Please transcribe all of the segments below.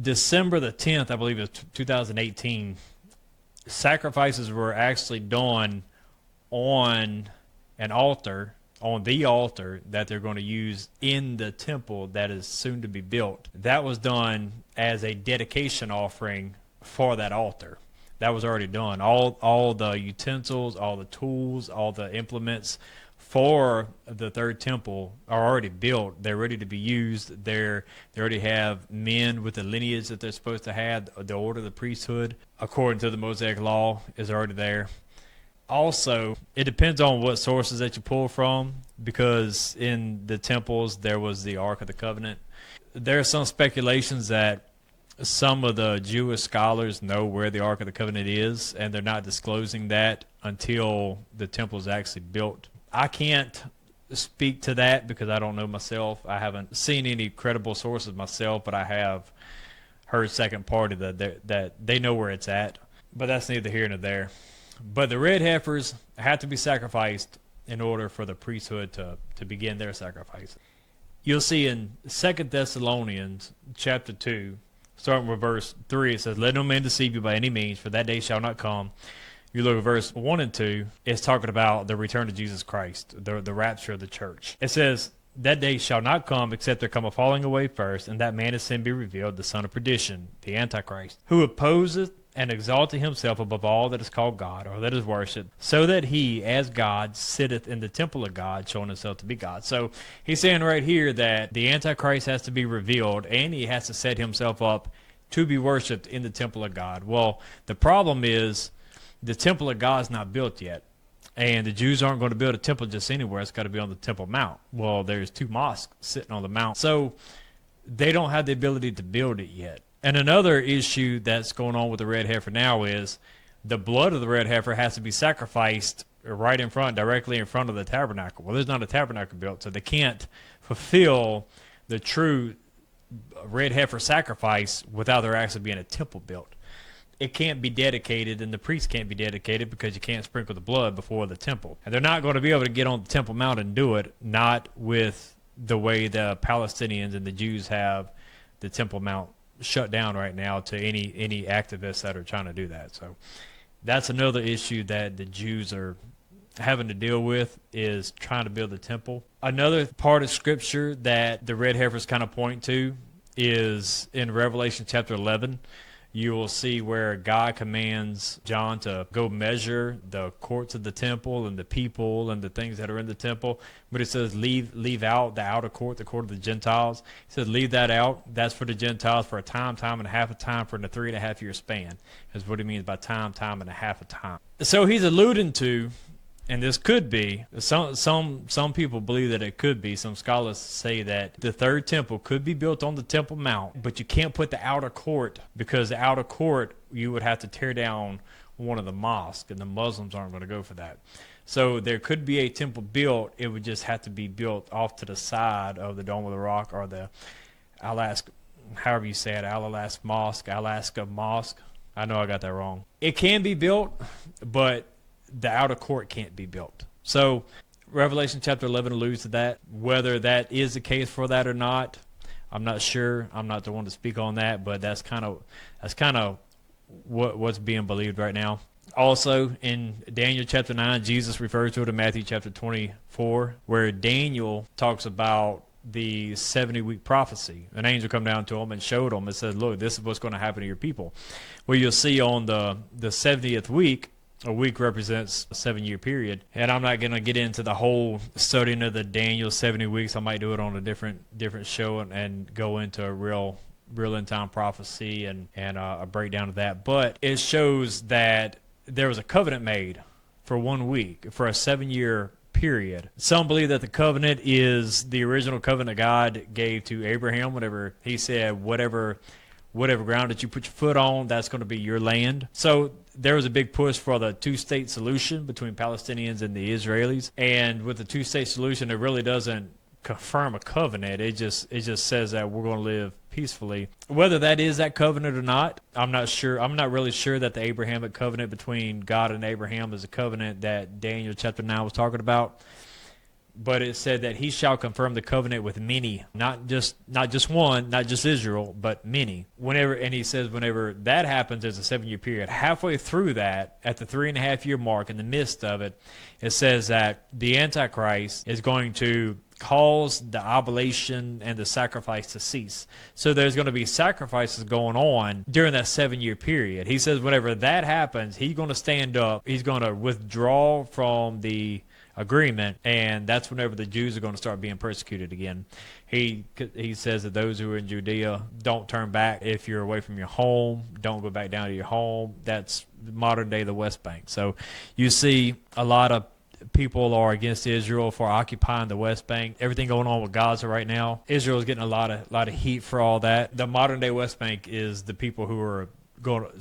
December the 10th, I believe it was 2018, sacrifices were actually done on an altar, on the altar that they're going to use in the temple that is soon to be built. That was done as a dedication offering for that altar. That was already done. All the utensils, all the tools, all the implements for the third temple are already built. They're ready to be used. They already have men with the lineage that they're supposed to have. The order of the priesthood, according to the Mosaic law, is already there. Also, it depends on what sources that you pull from, because in the temples there was the Ark of the Covenant. There are some speculations that some of the Jewish scholars know where the Ark of the Covenant is, and they're not disclosing that until the temple is actually built. I can't speak to that because I don't know myself. I haven't seen any credible sources myself, but I have heard second party that they know where it's at. But that's neither here nor there. But the red heifers have to be sacrificed in order for the priesthood to begin their sacrifice. You'll see in 2 Thessalonians chapter 2, starting with verse 3, it says, "Let no man deceive you by any means, for that day shall not come." You look at verse 1 and 2, it's talking about the return of Jesus Christ, the rapture of the church. It says, "That day shall not come except there come a falling away first, and that man of sin be revealed, the son of perdition, the Antichrist, who opposeth and exalteth himself above all that is called God, or that is worshipped, so that he, as God, sitteth in the temple of God, showing himself to be God." So he's saying right here that the Antichrist has to be revealed, and he has to set himself up to be worshipped in the temple of God. Well, the problem is the temple of God is not built yet. And the Jews aren't going to build a temple just anywhere. It's got to be on the Temple Mount. Well, there's 2 mosques sitting on the mount. So they don't have the ability to build it yet. And another issue that's going on with the red heifer now is the blood of the red heifer has to be sacrificed right in front, directly in front of the tabernacle. Well, there's not a tabernacle built, so they can't fulfill the true red heifer sacrifice without there actually being a temple built. It can't be dedicated, and the priest can't be dedicated because you can't sprinkle the blood before the temple. And they're not going to be able to get on the Temple Mount and do it, not with the way the Palestinians and the Jews have the Temple Mount shut down right now to any activists that are trying to do that. So that's another issue that the Jews are having to deal with, is trying to build the temple. Another part of Scripture that the red heifers kind of point to is in Revelation chapter 11. You will see where God commands John to go measure the courts of the temple and the people and the things that are in the temple. But it says leave out the outer court, the court of the Gentiles. He says leave that out. That's for the Gentiles for a time and a half a time for a 3.5 year span. That's what he means by time and a half a time. So he's alluding to, and this could be, some people believe that it could be. Some scholars say that the third temple could be built on the Temple Mount, but you can't put the outer court, because the outer court, you would have to tear down one of the mosques, and the Muslims aren't going to go for that. So there could be a temple built. It would just have to be built off to the side of the Dome of the Rock, or the Alaska, however you say it, Alaska Mosque. I know I got that wrong. It can be built, but the outer court can't be built. So Revelation chapter 11 alludes to that. Whether that is the case for that or not, I'm not sure. I'm not the one to speak on that, but that's kind of what's being believed right now. Also, in Daniel chapter 9, Jesus refers to it in Matthew chapter 24, where Daniel talks about the 70-week prophecy. An angel come down to him and showed him and said, look, this is what's going to happen to your people. Well, you'll see on the 70th week, a week represents a 7-year period. And I'm not going to get into the whole studying of the Daniel 70 weeks. I might do it on a different show and go into a real end time prophecy and a breakdown of that. But it shows that there was a covenant made for 1 week, for a 7-year period. Some believe that the covenant is the original covenant God gave to Abraham whenever he said, whatever ground that you put your foot on, that's going to be your land. So there was a big push for the 2-state solution between Palestinians and the Israelis. And with the 2-state solution, it really doesn't confirm a covenant. It just says that we're going to live peacefully. Whether that is that covenant or not, I'm not sure. I'm not really sure that the Abrahamic covenant between God and Abraham is a covenant that Daniel chapter 9 was talking about. but it said that he shall confirm the covenant with many, not just one, not just Israel, but many. And he says whenever that happens, there's a 7-year period. Halfway through that, at the 3.5-year mark, in the midst of it, it says that the Antichrist is going to cause the oblation and the sacrifice to cease. So there's going to be sacrifices going on during that 7-year period. He says whenever that happens, he's going to stand up, he's going to withdraw from the agreement, and that's whenever the Jews are going to start being persecuted again. He says that those who are in Judea, don't turn back. If you're away from your home, don't go back down to your home. That's modern day the West Bank. So you see a lot of people are against Israel for occupying the West Bank. Everything going on with Gaza right now, Israel is getting a lot of heat for all that. The modern day West Bank is the people who are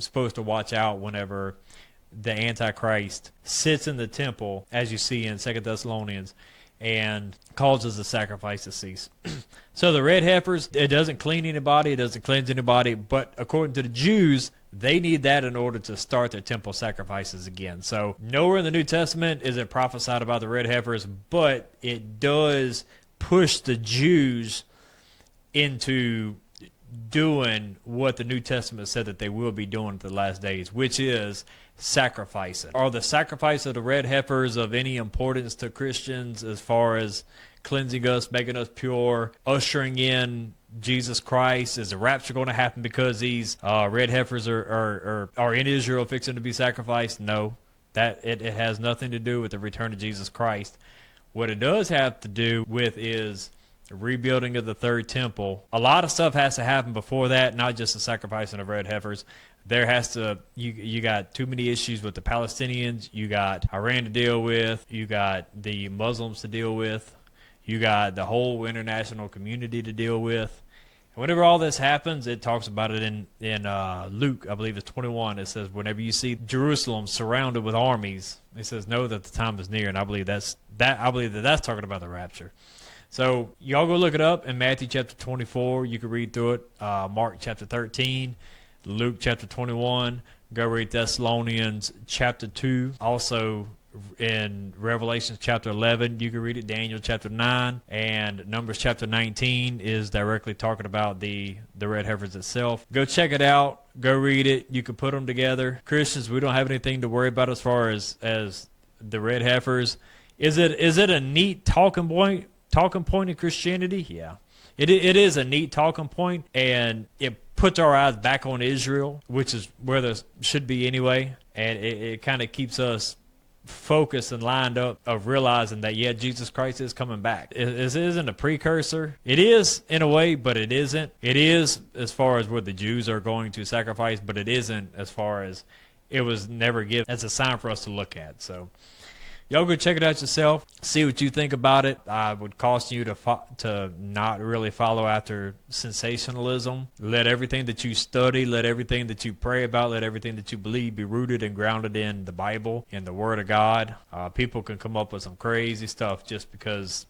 supposed to watch out whenever the Antichrist sits in the temple, as you see in 2 Thessalonians, and causes the sacrifice to cease. So the red heifers, it doesn't clean anybody, it doesn't cleanse anybody, but according to the Jews, they need that in order to start their temple sacrifices again. So nowhere in the New Testament is it prophesied about the red heifers, but it does push the Jews into doing what the New Testament said that they will be doing at the last days, which is sacrificing. Are the sacrifice of the red heifers of any importance to Christians as far as cleansing us, making us pure, ushering in Jesus Christ? Is the rapture going to happen because these red heifers are in Israel fixing to be sacrificed? No, that it has nothing to do with the return of Jesus Christ. What it does have to do with is rebuilding of the third temple. A lot of stuff has to happen before that, not just the sacrificing of red heifers. There has to, you got too many issues with the Palestinians, you got Iran to deal with, you got the Muslims to deal with, you got the whole international community to deal with. And whenever all this happens, it talks about it in Luke, I believe it's 21. It says, whenever you see Jerusalem surrounded with armies, it says, know that the time is near. And I believe that's talking about the rapture. So y'all go look it up in Matthew chapter 24. You can read through it. Mark chapter 13, Luke chapter 21. Go read Thessalonians chapter 2. Also in Revelation chapter 11, you can read it. Daniel chapter 9 and Numbers chapter 19 is directly talking about the red heifers itself. Go check it out. Go read it. You can put them together. Christians, we don't have anything to worry about as far as the red heifers. Is it a neat talking point in Christianity? Yeah. It is a neat talking point, and it puts our eyes back on Israel, which is where there should be anyway, and it kind of keeps us focused and lined up of realizing that, yeah, Jesus Christ is coming back. It isn't a precursor. It is in a way, but it isn't. It is as far as what the Jews are going to sacrifice, but it isn't as far as it was never given as a sign for us to look at. So y'all go check it out yourself. See what you think about it. I would caution you to not really follow after sensationalism. Let everything that you study, let everything that you pray about, let everything that you believe be rooted and grounded in the Bible, in the Word of God. People can come up with some crazy stuff just because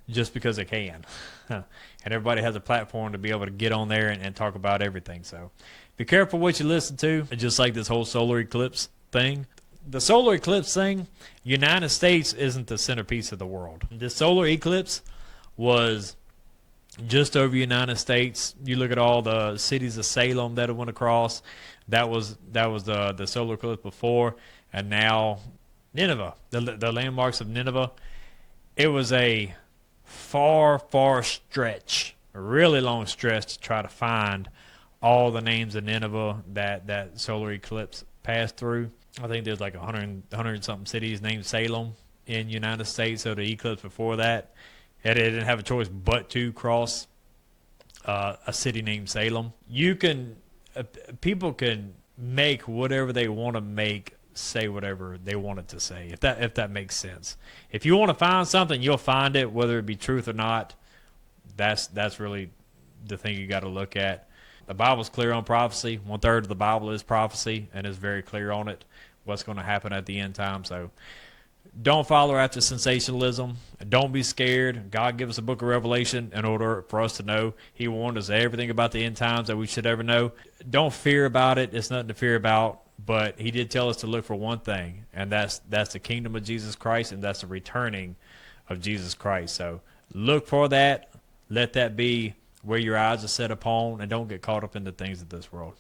they can. And everybody has a platform to be able to get on there and talk about everything. So be careful what you listen to. Just like this whole solar eclipse thing. The solar eclipse thing, United States isn't the centerpiece of the world. The solar eclipse was just over United States. You look at all the cities of Salem that it went across. That was the solar eclipse before, and now Nineveh, the landmarks of Nineveh. It was a far stretch, a really long stretch to try to find all the names of Nineveh that solar eclipse passed through. I think there's like 100 something cities named Salem in United States. So the eclipse before that, it didn't have a choice but to cross a city named Salem. People can make whatever they want to make, say whatever they want it to say, if that makes sense. If you want to find something, you'll find it, whether it be truth or not. That's really the thing you got to look at. The Bible's clear on prophecy. 1/3 of the Bible is prophecy, and is very clear on it, what's going to happen at the end time. So don't follow after sensationalism. Don't be scared. God gave us a book of Revelation in order for us to know. He warned us everything about the end times that we should ever know. Don't fear about it. It's nothing to fear about. But he did tell us to look for one thing, and that's the kingdom of Jesus Christ, and that's the returning of Jesus Christ. So look for that. Let that be where your eyes are set upon, and don't get caught up in the things of this world.